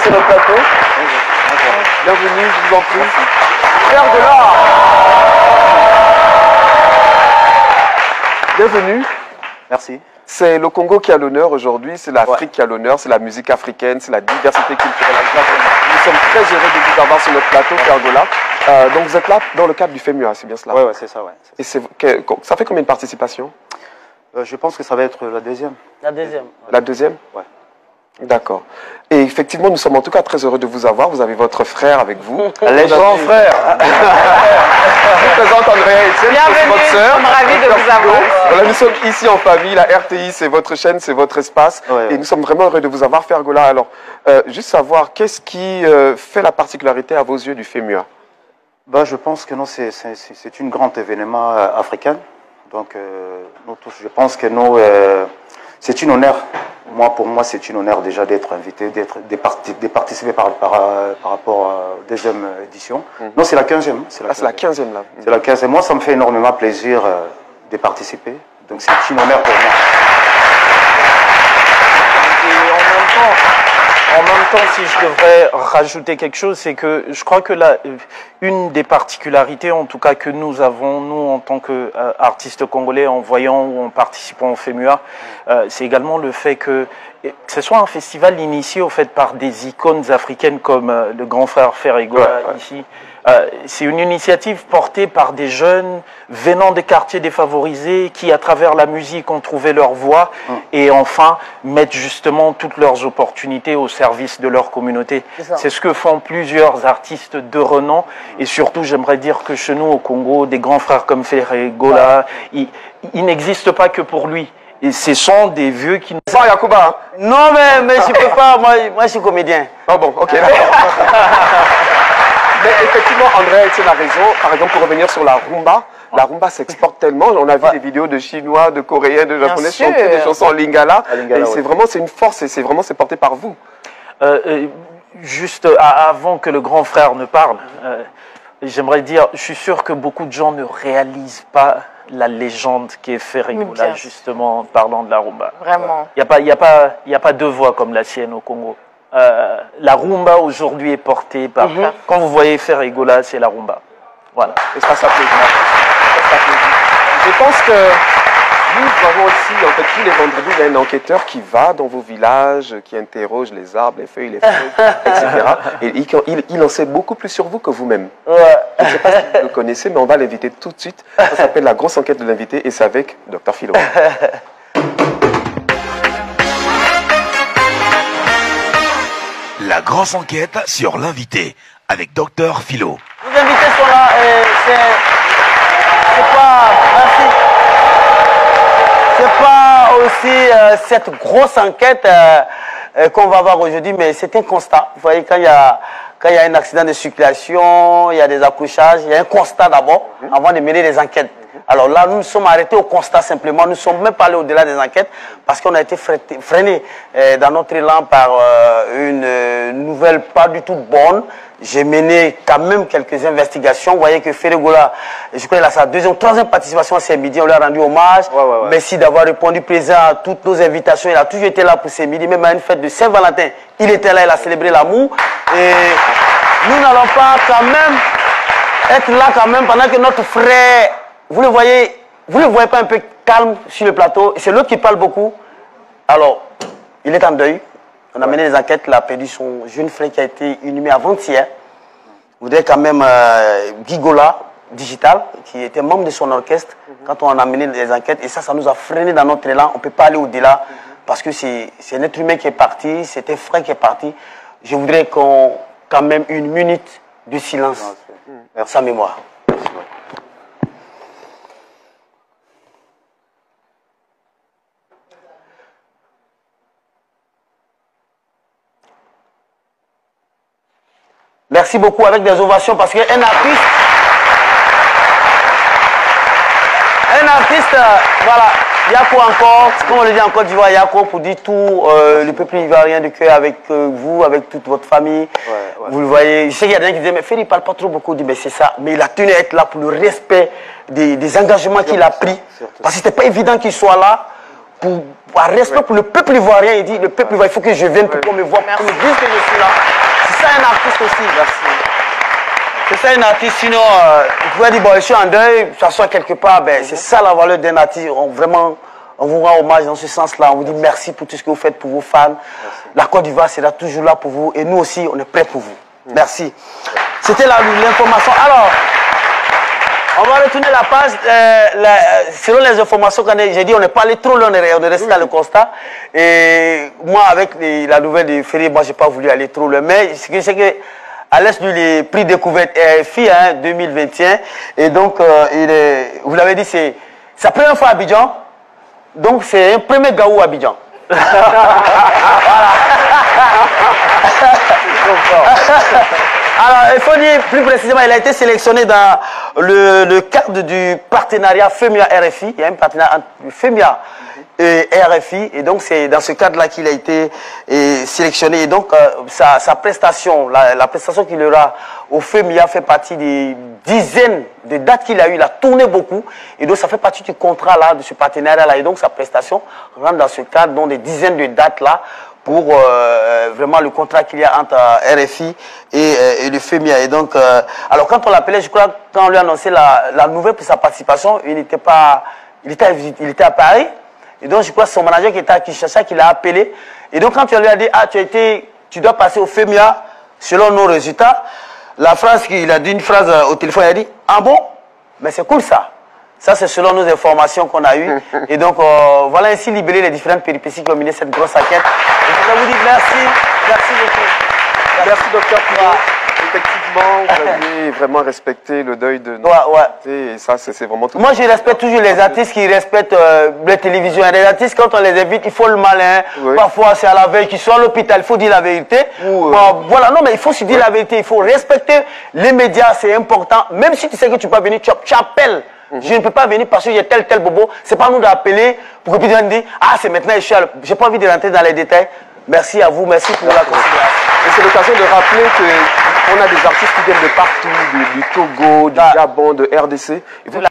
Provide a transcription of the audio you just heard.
sur notre plateau. Bienvenue, je vous en prie. Frère de l'art. Bienvenue. Merci. C'est le Congo qui a l'honneur aujourd'hui, c'est l'Afrique qui a l'honneur, c'est la musique africaine, c'est la diversité culturelle. Nous sommes très heureux de vous avoir sur notre plateau, Frère Gola. Donc vous êtes là dans le cadre du FEMUA, c'est bien cela? Oui, c'est ça. Ouais. Et ça fait combien de participations? Je pense que ça va être la deuxième. La deuxième. La deuxième? Ouais. D'accord. Et effectivement, nous sommes en tout cas très heureux de vous avoir. Vous avez votre frère avec vous. Les grands frères. Je vous présente Andrea Etienne, c'est votre sœur. Nous sommes ravis de vous avoir. Voilà, nous sommes ici en famille. La RTI, c'est votre chaîne, c'est votre espace. Et nous sommes vraiment heureux de vous avoir, Frère Gola. Alors, juste savoir, qu'est-ce qui fait la particularité à vos yeux du FEMUA? Ben, je pense que non, c'est un grand événement africain. Donc, nous tous, je pense que nous, c'est un honneur. Pour moi, c'est un honneur déjà d'être invité, de participer par rapport à la deuxième édition. Non, c'est la 15e. C'est la 15e, là. C'est la 15e. Moi, ça me fait énormément plaisir de participer. Donc, c'est un honneur pour moi. Et en même temps, si je devrais rajouter quelque chose, c'est que je crois que une des particularités, en tout cas que nous avons, nous, en tant qu'artistes congolais, en voyant ou en participant au FEMUA, c'est également le fait que ce soit un festival initié au fait par des icônes africaines comme le grand frère Ferregola ici. C'est une initiative portée par des jeunes venant des quartiers défavorisés qui, à travers la musique, ont trouvé leur voie et enfin mettent justement toutes leurs opportunités au service de leur communauté. C'est ce que font plusieurs artistes de renom et surtout, j'aimerais dire que chez nous au Congo, des grands frères comme Ferregola, il n'existe pas que pour lui. Et ce sont des vieux qui... Pas Yacouba, hein? Non, mais je peux pas, moi je suis comédien. Ah bon, ok, d'accord. Mais effectivement, Andrea Etienne a raison. Par exemple, pour revenir sur la rumba s'exporte tellement. On a vu des vidéos de Chinois, de Coréens, de Japonais chanter des chansons en Lingala. Et c'est vraiment, c'est une force et c'est porté par vous. Juste avant que le grand frère ne parle, j'aimerais dire, je suis sûr que beaucoup de gens ne réalisent pas la légende qui est Ferregola, justement, en parlant de la rumba. Vraiment. Il n'y a pas deux voix comme la sienne au Congo. La rumba aujourd'hui est portée par... Quand vous voyez Ferregola, c'est la rumba. Voilà. Et ça s'applaudit. Je pense que nous avons aussi, en fait, tous les vendredis, il y a un enquêteur qui va dans vos villages, qui interroge les arbres, les feuilles, les feuilles, etc. Et il en sait beaucoup plus sur vous que vous-même. Je ne sais pas si vous le connaissez, mais on va l'inviter tout de suite. Ça s'appelle la grosse enquête de l'invité et c'est avec Dr Philo. La grosse enquête sur l'invité avec Dr Philo. Les invités sont là et c'est pas... Merci. C'est pas aussi cette grosse enquête qu'on va voir aujourd'hui, mais c'est un constat. Vous voyez, quand il y a un accident de circulation, il y a des accouchages, il y a un constat d'abord, avant de mener des enquêtes. Alors là, nous nous sommes arrêtés au constat simplement, nous ne sommes même pas allés au-delà des enquêtes, parce qu'on a été freinés dans notre élan par une nouvelle pas du tout bonne. J'ai mené quand même quelques investigations. Vous voyez que Ferregola, je crois qu'il a sa troisième participation ce midi. On lui a rendu hommage. Merci d'avoir répondu présent à toutes nos invitations. Il a toujours été là pour ce midi, même à une fête de Saint-Valentin. Il était là, il a célébré l'amour. Et nous n'allons pas quand même être là quand même pendant que notre frère, vous le voyez pas un peu calme sur le plateau. C'est l'autre qui parle beaucoup. Alors, il est en deuil. On a mené des enquêtes, il a perdu son jeune frère qui a été inhumé avant-hier. Vous voudrais quand même Gigola, Digital, qui était membre de son orchestre, quand on a mené des enquêtes. Et ça nous a freiné dans notre élan. On ne peut pas aller au-delà parce que c'est un être humain qui est parti, c'est un frère qui est parti. Je voudrais qu'on, quand même, une minute de silence en sa mémoire. Merci beaucoup avec des ovations parce qu'un artiste, voilà, Yako encore, comme on le dit en Côte d'Ivoire, Yako pour dire tout le peuple ivoirien de cœur avec vous, avec toute votre famille. Vous le voyez, je sais qu'il y a des gens qui disent, mais Ferry ne parle pas trop beaucoup, dit, mais c'est ça. Mais il a tenu à être là pour le respect des engagements qu'il a pris. Parce que ce n'était pas évident qu'il soit là. Par respect pour le peuple ivoirien, il dit, le peuple ivoirien, il faut que je vienne pour qu'on me voie, pour qu'on me dise que je suis là. un artiste aussi. C'est ça un artiste, sinon, vous pouvez dire, bon, je suis en deuil, s'asseoir quelque part, ben, c'est ça la valeur d'un artiste. Vraiment, on vous rend hommage dans ce sens-là. On vous dit merci pour tout ce que vous faites pour vos fans. Merci. La Côte d'Ivoire sera toujours là pour vous et nous aussi, on est prêts pour vous. Merci. C'était l'information. Alors, on va retourner la page. Selon les informations qu'on a, j'ai dit, on n'est pas allé trop loin, on est resté dans le constat. Et moi, avec la nouvelle de Ferry, moi, je n'ai pas voulu aller trop loin. Mais ce que c'est que, à l'est du prix découverte RFI 2021, et donc, vous l'avez dit, c'est sa première fois à Abidjan. Donc, c'est un premier Gaou à Abidjan. Alors, il faut dire plus précisément, il a été sélectionné dans le cadre du partenariat FEMIA-RFI. Il y a un partenariat entre FEMIA et RFI. Et donc, c'est dans ce cadre-là qu'il a été sélectionné. Et donc, sa prestation, la prestation qu'il aura au FEMIA fait partie des dizaines de dates qu'il a eues. Il a tourné beaucoup. Et donc, ça fait partie du contrat-là, de ce partenariat-là. Et donc, sa prestation rentre dans ce cadre, dans des dizaines de dates-là, pour vraiment le contrat qu'il y a entre RFI et le FEMIA. Et donc, alors quand on l'appelait, je crois, quand on lui a annoncé la nouvelle pour sa participation, il était à Paris. Et donc, je crois que son manager qui était à Kinshasa, qui l'a appelé. Et donc, quand on lui a dit, ah, tu dois passer au FEMIA selon nos résultats, la phrase qu'il a dit, une phrase au téléphone, il a dit, ah bon? Mais c'est cool ça. Ça, c'est selon nos informations qu'on a eues. Et donc, voilà ainsi libéré les différentes péripéties qui ont mené cette grosse enquête. Et je voudrais vous dire merci. Merci beaucoup. Merci, docteur Pino. Effectivement, vous avez vraiment respecté le deuil de nos ouais. Et ça, c'est vraiment tout. Moi, je respecte toujours les artistes qui respectent les télévisions. Les artistes, quand on les invite, il faut le malin. Oui. Parfois, c'est à la veille qu'ils sont à l'hôpital. Il faut dire la vérité. Voilà, non, mais il faut se dire la vérité. Il faut respecter les médias. C'est important. Même si tu sais que tu peux venir, tu appelles. Je ne peux pas venir parce qu'il y a tel bobo. C'est pas nous d'appeler pour que tu dises, ah, c'est maintenant, je n'ai pas envie de rentrer dans les détails. Merci à vous, merci pour la considération. Et c'est l'occasion de rappeler qu'on a des artistes qui viennent de partout, du Togo, du Gabon, de RDC. Et vous